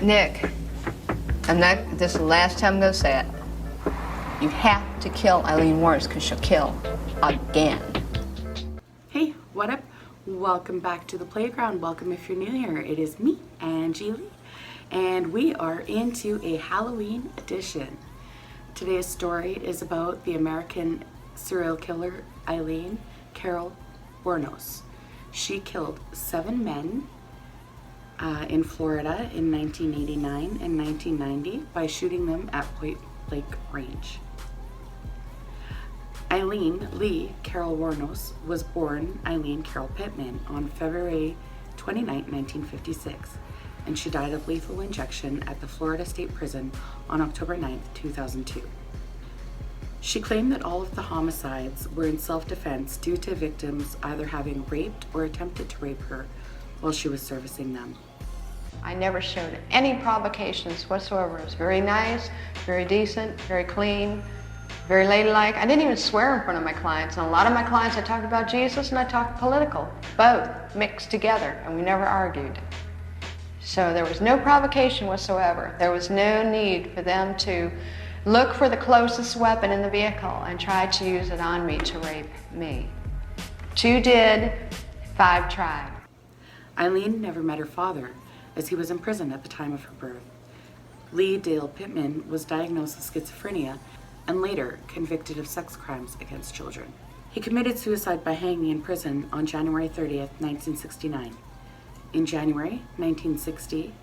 Nick, this is the last time I'm going to say it. You have to kill Eileen Wuornos because she'll kill again. Hey, what up? Welcome back to the playground. Welcome if you're new here. It is me, Angey Lee, and we are into a Halloween edition. Today's story is about the American serial killer Eileen Carol Wuornos. She killed 7 men in Florida in 1989 and 1990 by shooting them at Point Lake Range. Aileen Lee Carol Wuornos was born Eileen Carol Pittman on February 29, 1956, and she died of lethal injection at the Florida State Prison on October 9, 2002. She claimed that all of the homicides were in self-defense due to victims either having raped or attempted to rape her while she was servicing them. I never showed any provocations whatsoever. It was very nice, very decent, very clean, very ladylike. I didn't even swear in front of my clients. And a lot of my clients, I talked about Jesus and I talked political, both mixed together, and we never argued. So there was no provocation whatsoever. There was no need for them to look for the closest weapon in the vehicle and try to use it on me to rape me. 2 did, 5 tried. Eileen never met her father, as he was in prison at the time of her birth. Lee Dale Pittman was diagnosed with schizophrenia and later convicted of sex crimes against children. He committed suicide by hanging in prison on January 30th, 1969. In January 1960,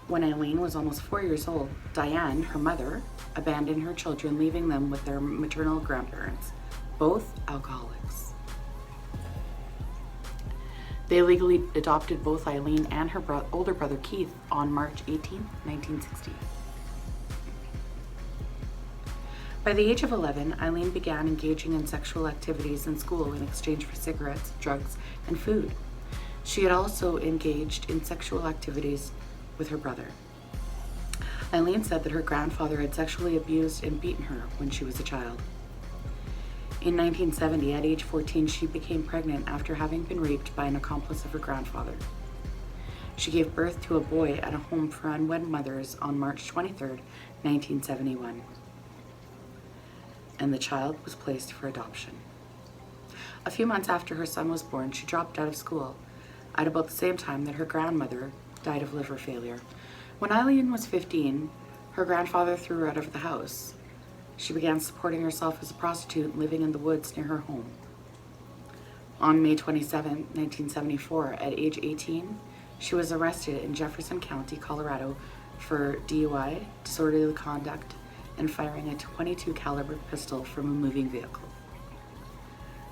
when Eileen was almost 4 years old, Diane, her mother, abandoned her children, leaving them with their maternal grandparents, both alcoholics. They legally adopted both Eileen and her older brother Keith on March 18, 1960. By the age of 11, Eileen began engaging in sexual activities in school in exchange for cigarettes, drugs, and food. She had also engaged in sexual activities with her brother. Eileen said that her grandfather had sexually abused and beaten her when she was a child. In 1970, at age 14, she became pregnant after having been raped by an accomplice of her grandfather. She gave birth to a boy at a home for unwed mothers on March 23, 1971. And the child was placed for adoption. A few months after her son was born, she dropped out of school at about the same time that her grandmother died of liver failure. When Eileen was 15, her grandfather threw her out of the house. She began supporting herself as a prostitute living in the woods near her home. On May 27, 1974, at age 18, she was arrested in Jefferson County, Colorado for DUI, disorderly conduct, and firing a .22 caliber pistol from a moving vehicle.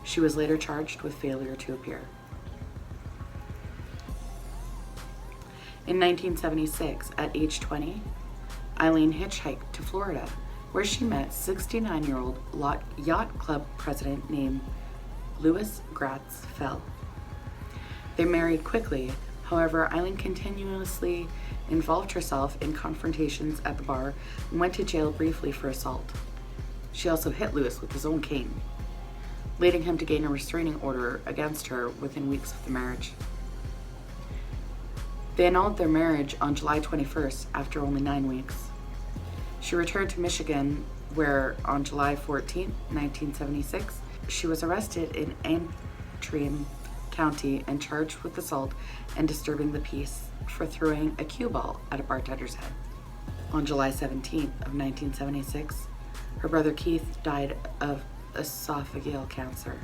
She was later charged with failure to appear. In 1976, at age 20, Eileen hitchhiked to Florida, where she met 69-year-old yacht club president named Louis Gratz Fell. They married quickly. However, Eileen continuously involved herself in confrontations at the bar and went to jail briefly for assault. She also hit Louis with his own cane, leading him to gain a restraining order against her within weeks of the marriage. They annulled their marriage on July 21st after only 9 weeks. She returned to Michigan, where on July 14, 1976, she was arrested in Antrim County and charged with assault and disturbing the peace for throwing a cue ball at a bartender's head. On July 17th of 1976, her brother Keith died of esophageal cancer,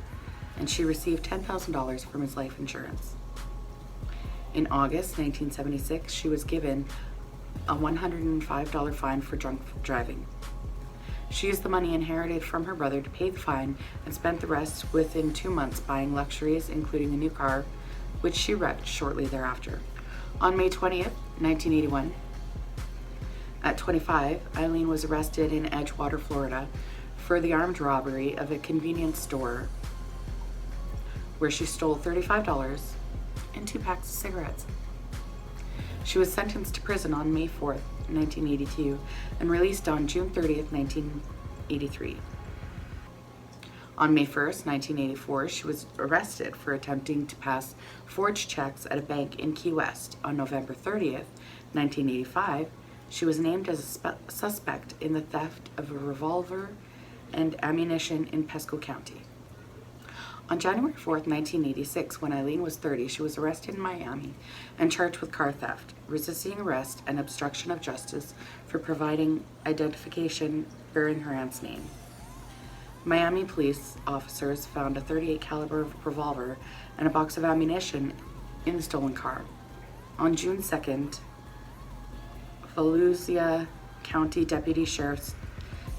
and she received $10,000 from his life insurance. In August 1976, she was given a $105 fine for drunk driving. She used the money inherited from her brother to pay the fine and spent the rest within 2 months buying luxuries, including a new car, which she wrecked shortly thereafter. On May 20th, 1981, at 25, Eileen was arrested in Edgewater, Florida, for the armed robbery of a convenience store where she stole $35 and 2 packs of cigarettes. She was sentenced to prison on May 4th, 1982, and released on June 30th, 1983. On May 1st, 1984, she was arrested for attempting to pass forged checks at a bank in Key West. On November 30th, 1985, she was named as a suspect in the theft of a revolver and ammunition in Pasco County. On January 4th, 1986, when Eileen was 30, she was arrested in Miami and charged with car theft, resisting arrest, and obstruction of justice for providing identification bearing her aunt's name. Miami police officers found a .38 caliber revolver and a box of ammunition in the stolen car. On June 2nd, Volusia County Deputy Sheriff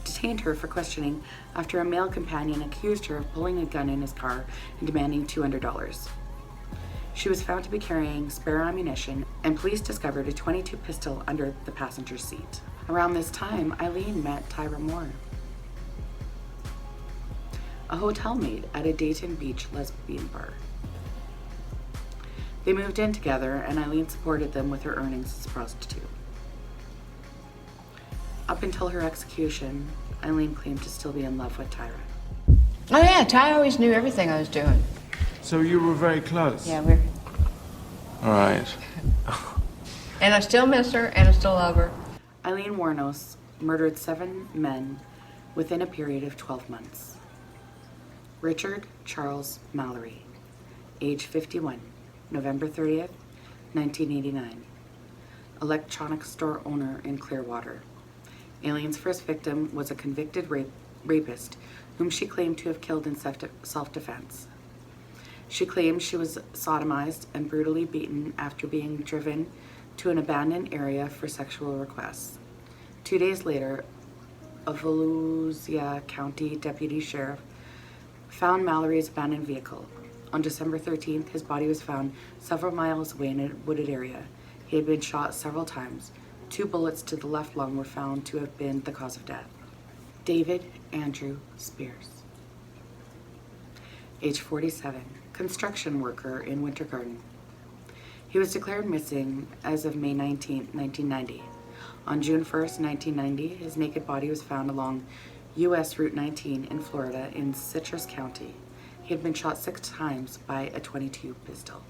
detained her for questioning after a male companion accused her of pulling a gun in his car and demanding $200. She was found to be carrying spare ammunition, and police discovered a .22 pistol under the passenger seat. Around this time, Eileen met Tyra Moore, a hotel maid at a Dayton Beach lesbian bar. They moved in together, and Eileen supported them with her earnings as a prostitute. Up until her execution, Eileen claimed to still be in love with Tyra. Oh yeah, Ty always knew everything I was doing. So you were very close? Yeah, we're... All right. And I still miss her, and I still love her. Eileen Wuornos murdered 7 men within a period of 12 months. Richard Charles Mallory, age 51, November 30th, 1989. Electronics store owner in Clearwater. Aileen's first victim was a convicted rapist whom she claimed to have killed in self-defense. She claimed she was sodomized and brutally beaten after being driven to an abandoned area for sexual requests. 2 days later, a Volusia County Deputy Sheriff found Mallory's abandoned vehicle. On December 13th, his body was found several miles away in a wooded area. He had been shot several times. 2 bullets to the left lung were found to have been the cause of death. David Andrew Spears, age 47, construction worker in Winter Garden. He was declared missing as of May 19, 1990. On June 1st, 1990, his naked body was found along U.S. Route 19 in Florida in Citrus County. He had been shot 6 times by a .22 pistol.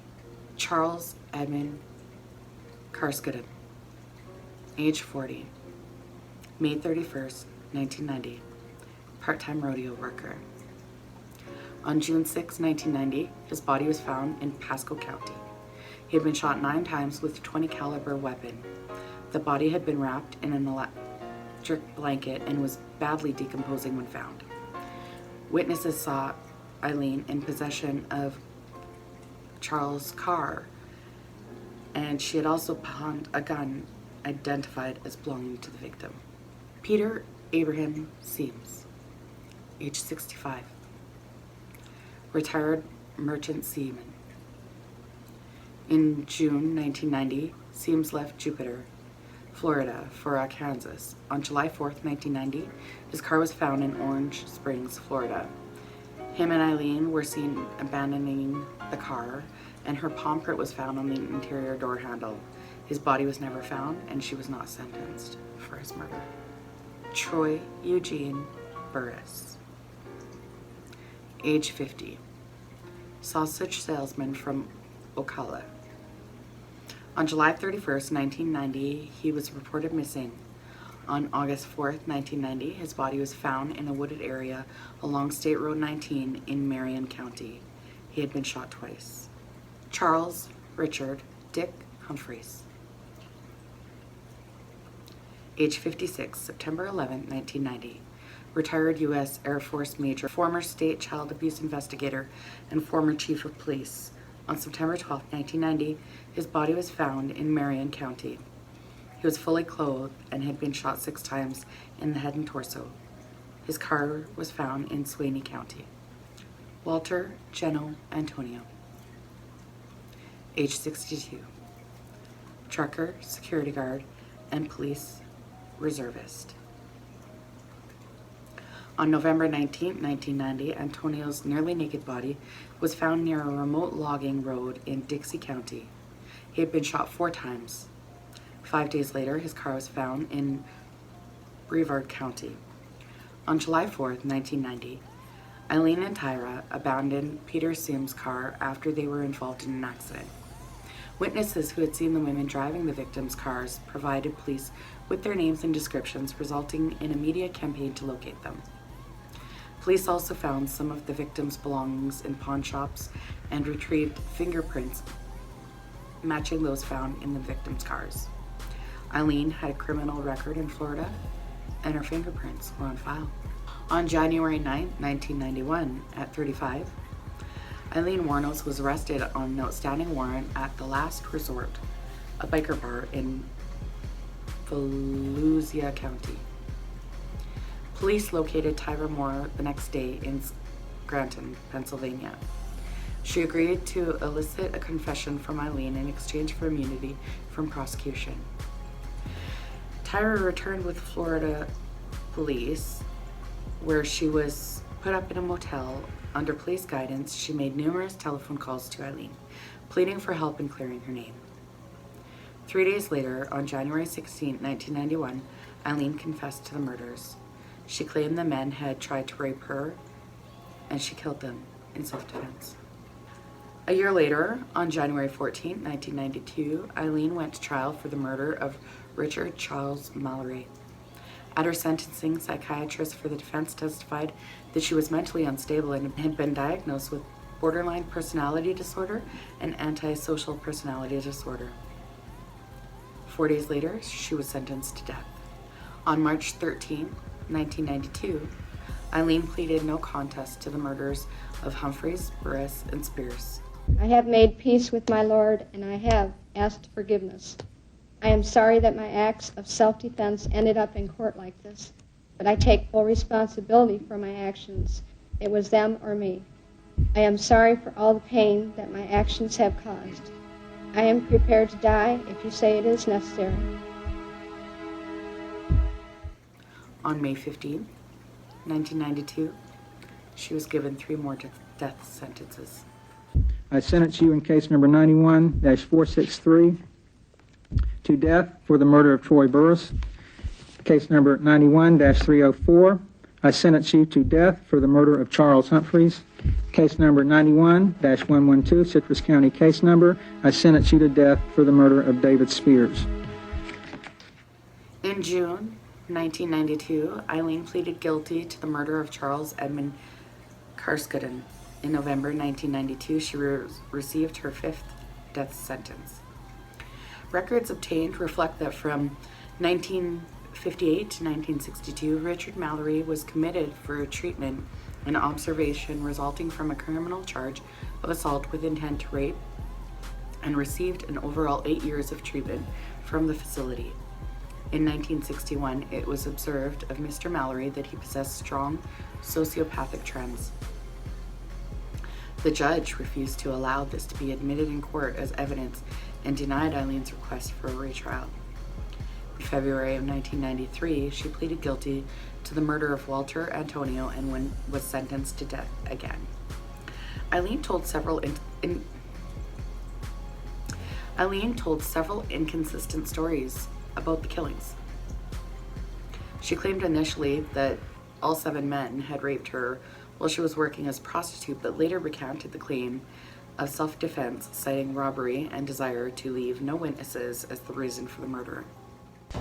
Charles Edmund Karskuden, age 40, May 31st, 1990, part-time rodeo worker. On June 6, 1990, his body was found in Pasco County. He had been shot 9 times with a .20 caliber weapon. The body had been wrapped in an electric blanket and was badly decomposing when found. Witnesses saw Eileen in possession of Charles' car, and she had also pawned a gun identified as belonging to the victim. Peter Abraham Seams, age 65, retired merchant seaman. In June 1990, Seams left Jupiter, Florida, for Arkansas. On July 4th, 1990, his car was found in Orange Springs, Florida. Him and Eileen were seen abandoning the car, and her palm print was found on the interior door handle. His body was never found, and she was not sentenced for his murder. Troy Eugene Burris, age 50, sausage salesman from Ocala. On July 31st, 1990, he was reported missing. On August 4th, 1990, his body was found in a wooded area along State Road 19 in Marion County. He had been shot twice. Charles Richard Dick Humphreys, age 56, September 11, 1990, retired U.S. Air Force Major, former state child abuse investigator, and former chief of police. On September 12, 1990, his body was found in Marion County. He was fully clothed and had been shot 6 times in the head and torso. His car was found in Swaney County. Walter Geno Antonio, age 62, trucker, security guard, and police reservist. On November 19, 1990, Antonio's nearly naked body was found near a remote logging road in Dixie County. He had been shot 4 times. 5 days later, his car was found in Brevard County. On July 4, 1990, Eileen and Tyra abandoned Peter Sims' car after they were involved in an accident. Witnesses who had seen the women driving the victims' cars provided police with their names and descriptions, resulting in a media campaign to locate them. Police also found some of the victims' belongings in pawn shops and retrieved fingerprints matching those found in the victims' cars. Eileen had a criminal record in Florida, and her fingerprints were on file. On January 9, 1991, at 35, Eileen Wuornos was arrested on an outstanding warrant at the Last Resort, a biker bar in Volusia County. Police located Tyra Moore the next day in Scranton, Pennsylvania. She agreed to elicit a confession from Eileen in exchange for immunity from prosecution. Tyra returned with Florida police, where she was put up in a motel. Under police guidance, she made numerous telephone calls to Eileen, pleading for help in clearing her name. 3 days later, on January 16, 1991, Eileen confessed to the murders. She claimed the men had tried to rape her, and she killed them in self-defense. A year later, on January 14, 1992, Eileen went to trial for the murder of Richard Charles Mallory. At her sentencing, psychiatrists for the defense testified that she was mentally unstable and had been diagnosed with borderline personality disorder and antisocial personality disorder. 4 days later, she was sentenced to death. On March 13, 1992, Eileen pleaded no contest to the murders of Humphreys, Burris, and Spears. I have made peace with my Lord, and I have asked forgiveness. I am sorry that my acts of self-defense ended up in court like this, but I take full responsibility for my actions. It was them or me. I am sorry for all the pain that my actions have caused. I am prepared to die if you say it is necessary. On May 15, 1992, she was given 3 more death sentences. I sentence you in case number 91-463 to death for the murder of Troy Burris. Case number 91-304, I sentence you to death for the murder of Charles Humphreys. Case number 91-112, Citrus County case number, I sentence you to death for the murder of David Spears. In June 1992, Eileen pleaded guilty to the murder of Charles Edmund Karskadin. In November 1992, she received her 5th death sentence. Records obtained reflect that from 1958 to 1962, Richard Mallory was committed for treatment and observation resulting from a criminal charge of assault with intent to rape, and received an overall 8 years of treatment from the facility. In 1961, it was observed of Mr. Mallory that he possessed strong sociopathic trends. The judge refused to allow this to be admitted in court as evidence and denied Eileen's request for a retrial. In February of 1993, she pleaded guilty to the murder of Walter Antonio and was sentenced to death again. Eileen told several inconsistent stories about the killings. She claimed initially that all 7 men had raped her while she was working as a prostitute, but later recanted the claim of self-defense, citing robbery and desire to leave no witnesses as the reason for the murder.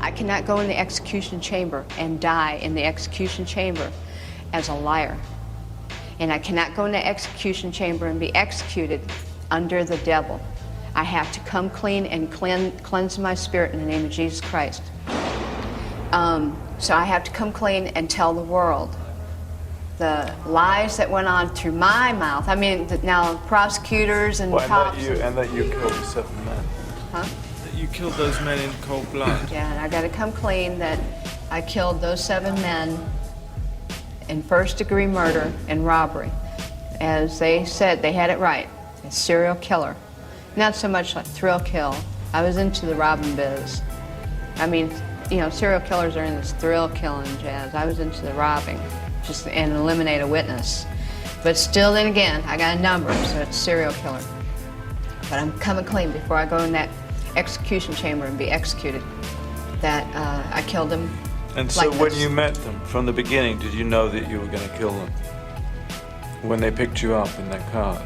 I cannot go in the execution chamber and die in the execution chamber as a liar. And I cannot go in the execution chamber and be executed under the devil. I have to come clean and cleanse my spirit in the name of Jesus Christ. So I have to come clean and tell the world the lies that went on through my mouth. I mean, now prosecutors and cops. And that you killed the 7 men. Huh? That you killed those men in cold blood. Yeah, and I got to come clean that I killed those 7 men in first-degree murder and robbery. As they said, they had it right. A serial killer. Not so much like thrill kill. I was into the robbing biz. I mean, you know, serial killers are in this thrill killing jazz. I was into the robbing, just and eliminate a witness. But still, then again, I got a number, so it's serial killer. But I'm coming clean before I go in that execution chamber and be executed. That I killed them. And so like when this. you met them, from the beginning, did you know that you were going to kill them? when they picked you up in their cars?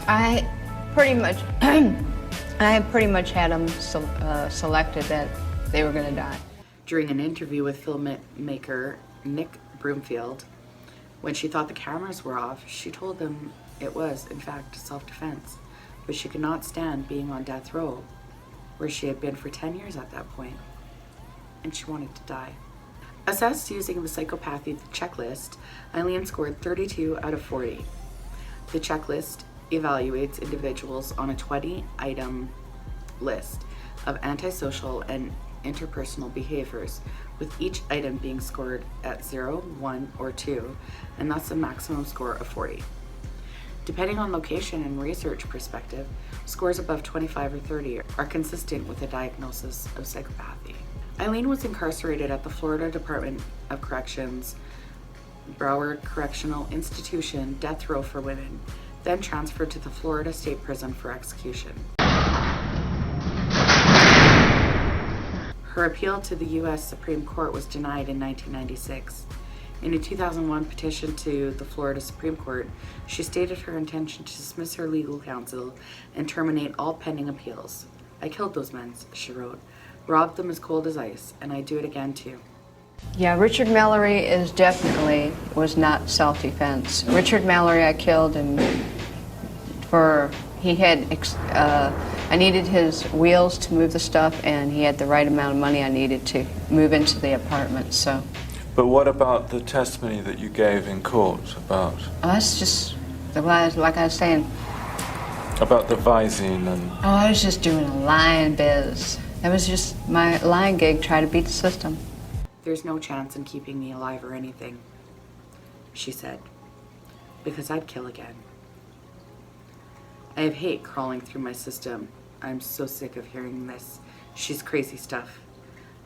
I pretty much had them selected that they were going to die. During an interview with filmmaker Nick Broomfield, when she thought the cameras were off, she told them it was, in fact, self-defense, but she could not stand being on death row, where she had been for 10 years at that point, and she wanted to die. Assessed using the psychopathy checklist, Eileen scored 32 out of 40. The checklist evaluates individuals on a 20-item list of antisocial and interpersonal behaviors, with each item being scored at 0, 1, or 2, and thus a maximum score of 40. Depending on location and research perspective, scores above 25 or 30 are consistent with a diagnosis of psychopathy. Eileen was incarcerated at the Florida Department of Corrections, Broward Correctional Institution, death row for women, then transferred to the Florida State Prison for execution. Her appeal to the U.S. Supreme Court was denied in 1996. In a 2001 petition to the Florida Supreme Court, she stated her intention to dismiss her legal counsel and terminate all pending appeals. "I killed those men," she wrote, "robbed them as cold as ice, and I'd do it again too." Yeah, Richard Mallory was not self-defense. Richard Mallory I killed, and I needed his wheels to move the stuff, and he had the right amount of money I needed to move into the apartment, so. But what about the testimony that you gave in court about? That's just, like I was saying. About the Visine and... Oh, I was just doing a lying biz. That was just my lying gig, try to beat the system. "There's no chance in keeping me alive or anything," she said, "because I'd kill again. I have hate crawling through my system. I'm so sick of hearing this. She's crazy stuff.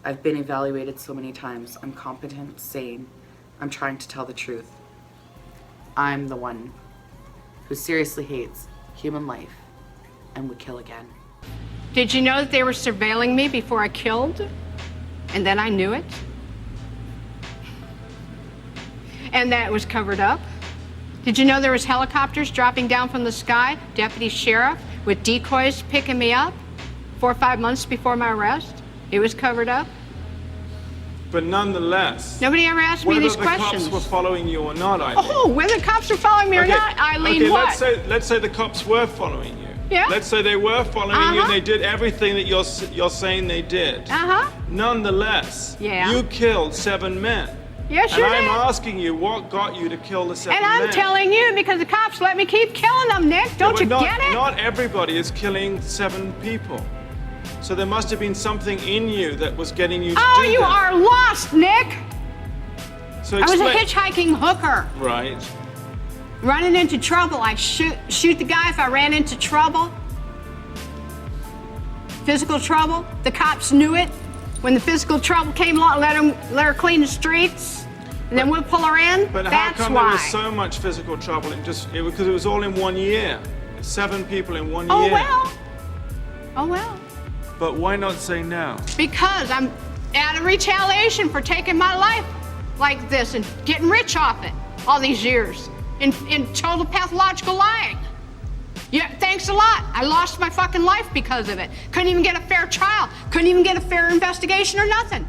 I've been evaluated so many times. I'm competent, sane. I'm trying to tell the truth. I'm the one who seriously hates human life and would kill again." Did you know that they were surveilling me before I killed? And then I knew it? And that it was covered up? Did you know there was helicopters dropping down from the sky, deputy sheriff, with decoys picking me up 4 or 5 months before my arrest? It was covered up? But nonetheless... Nobody ever asked me these questions. Whether the cops were following you or not, Eileen. Oh, whether the cops were following me or not, Eileen, okay, what? Let's say the cops were following you. Yeah. Let's say they were following you and they did everything that you're saying they did. Nonetheless, yeah, you killed 7 men. Yeah, sure and I'm did. asking you, what got you to kill the 7 men? And I'm telling you because the cops let me keep killing them, Nick. Don't you get it? Not everybody is killing 7 people. So there must have been something in you that was getting you to do that. Oh, you are lost, Nick. So I was a hitchhiking hooker. Right. Running into trouble. I shoot the guy if I ran into trouble. Physical trouble. The cops knew it. When the physical trouble came along, let her clean the streets, and then we'll pull her in. But That's how come why. there was so much physical trouble? Because it was all in 1 year. 7 people in 1 year. Oh well. Oh well. But why not say now? Because I'm out of retaliation for taking my life like this and getting rich off it all these years in total pathological lying. Yeah, thanks a lot. I lost my fucking life because of it. Couldn't even get a fair trial. Couldn't even get a fair investigation or nothing.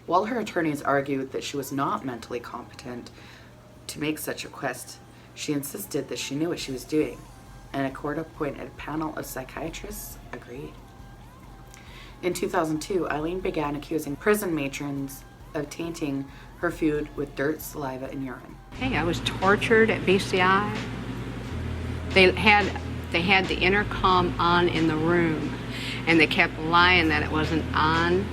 While her attorneys argued that she was not mentally competent to make such a request, she insisted that she knew what she was doing, and a court-appointed panel of psychiatrists agreed. In 2002, Eileen began accusing prison matrons of tainting her food with dirt, saliva, and urine. Hey, I was tortured at BCI. They had the intercom on in the room, and they kept lying that it wasn't on,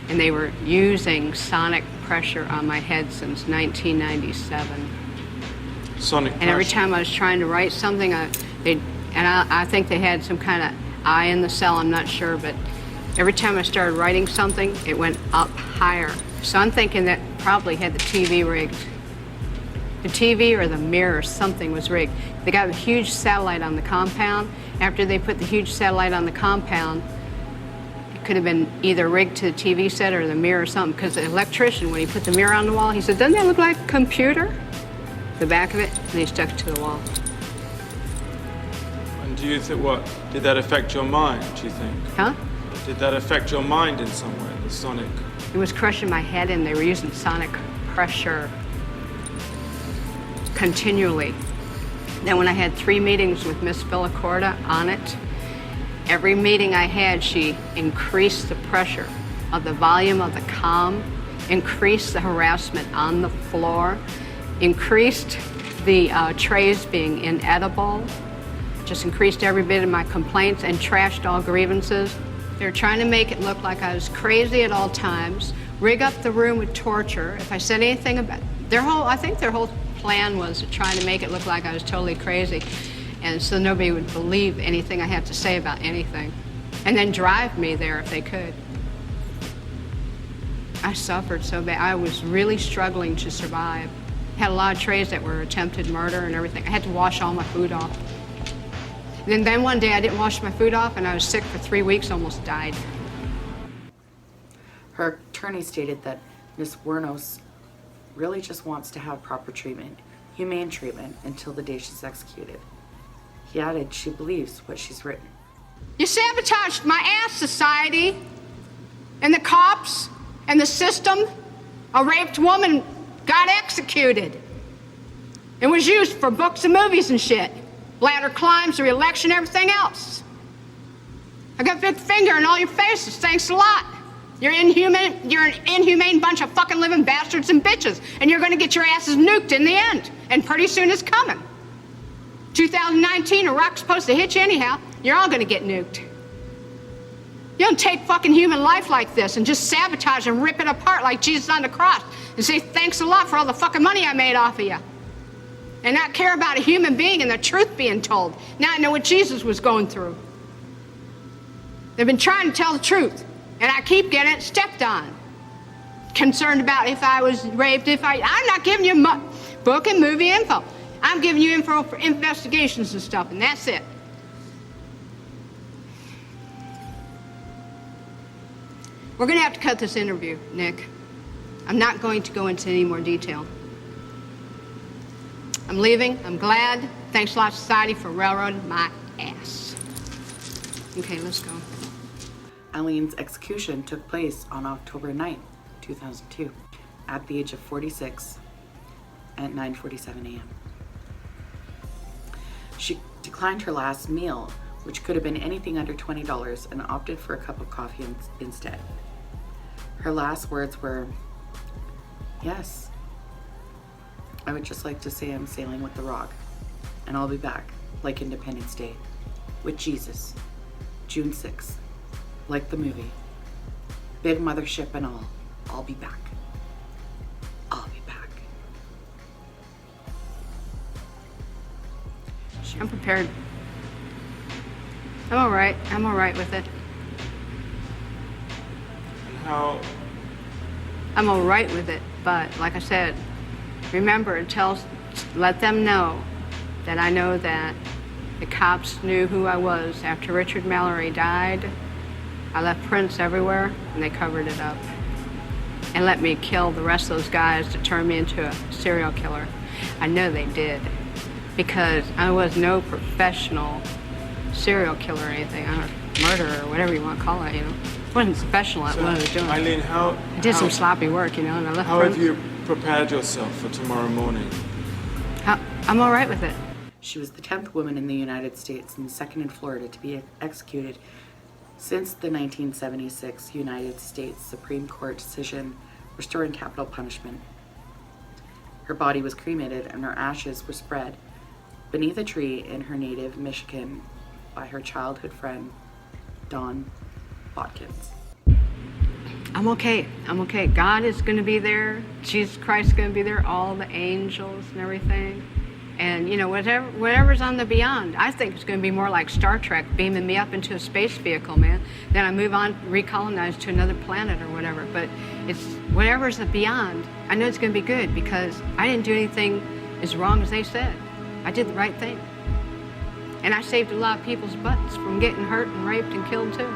and they were using sonic pressure on my head since 1997. Sonic pressure. And every time I was trying to write something, I think they had some kind of eye in the cell, I'm not sure, but every time I started writing something, it went up higher. So I'm thinking that probably had the TV rigged. The TV or the mirror, something was rigged. They got a huge satellite on the compound. After they put the huge satellite on the compound, it could have been either rigged to the TV set or the mirror or something, because the electrician, when he put the mirror on the wall, he said, "Doesn't that look like a computer?" the back of it, and he stuck it to the wall. And do you think, what, did that affect your mind, do you think? Huh? Did that affect your mind in some way, the sonic? It was crushing my head, and they were using sonic pressure continually. Then when I had 3 meetings with Miss Villacorta on it, every meeting I had, she increased the pressure of the volume of the comm, increased the harassment on the floor, increased the trays being inedible, just increased every bit of my complaints and trashed all grievances. They were trying to make it look like I was crazy at all times, rig up the room with torture. If I said anything about I think their whole plan was trying to make it look like I was totally crazy, and so nobody would believe anything I had to say about anything, and then drive me there if they could. I suffered so bad. I was really struggling to survive. Had a lot of trays that were attempted murder and everything. I had to wash all my food off. And then one day I didn't wash my food off, and I was sick for 3 weeks, almost died. Her attorney stated that Miss Wuornos really just wants to have proper treatment, humane treatment, until the day she's executed. He added she believes what she's written. You sabotaged my ass, society, and the cops, and the system. A raped woman got executed. It was used for books and movies and shit. Ladder climbs, re-election, everything else. I got a big finger in all your faces, thanks a lot. You're an inhumane bunch of fucking living bastards and bitches, and you're gonna get your asses nuked in the end, and pretty soon it's coming. 2019, Iraq's supposed to hit you anyhow. You're all gonna get nuked. You don't take fucking human life like this and just sabotage and rip it apart like Jesus on the cross and say thanks a lot for all the fucking money I made off of you. And not care about a human being and the truth being told. Now I know what Jesus was going through. They've been trying to tell the truth, and I keep getting it stepped on. Concerned about if I was raped, I'm not giving you book and movie info. I'm giving you info for investigations and stuff, and that's it. We're gonna have to cut this interview, Nick. I'm not going to go into any more detail. I'm leaving. I'm glad. Thanks a lot, society, for railroading my ass. Okay, let's go. Eileen's execution took place on October 9th, 2002, at the age of 46 at 9:47 a.m. She declined her last meal, which could have been anything under $20, and opted for a cup of coffee instead. Her last words were, "Yes, I would just like to say I'm sailing with the Rock, and I'll be back, like Independence Day, with Jesus, June 6th, like the movie, big mothership and all, I'll be back. I'll be back." I'm prepared. I'm all right. I'm all right with it. And how, I'm all right with it, but like I said, remember, let them know that I know that the cops knew who I was. After Richard Mallory died, I left prints everywhere, and they covered it up and let me kill the rest of those guys to turn me into a serial killer. I know they did, because I was no professional serial killer or anything, murderer, or whatever you want to call it, you know. I wasn't special at what I was doing. Eileen, I did some sloppy work, you know, and I left How prints. have you prepared yourself for tomorrow morning? I'm all right with it. She was the 10th woman in the United States and the second in Florida to be executed since the 1976 United States Supreme Court decision restoring capital punishment. Her body was cremated and her ashes were spread beneath a tree in her native Michigan by her childhood friend, Dawn Watkins. I'm okay. I'm okay. God is going to be there. Jesus Christ is going to be there. All the angels and everything. And, you know, whatever's on the beyond. I think it's going to be more like Star Trek, beaming me up into a space vehicle, man. Then I move on, recolonize to another planet or whatever. But it's whatever's the beyond. I know it's going to be good because I didn't do anything as wrong as they said. I did the right thing. And I saved a lot of people's butts from getting hurt and raped and killed too.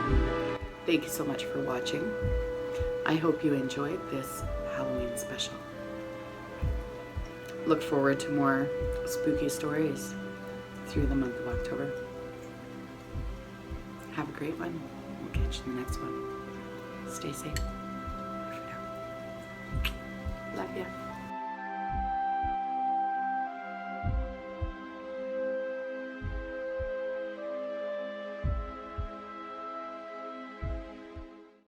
Thank you so much for watching. I hope you enjoyed this Halloween special. look forward to more spooky stories through the month of October. Have a great one. We'll catch you in the next one. Stay safe. Bye for now. Love ya.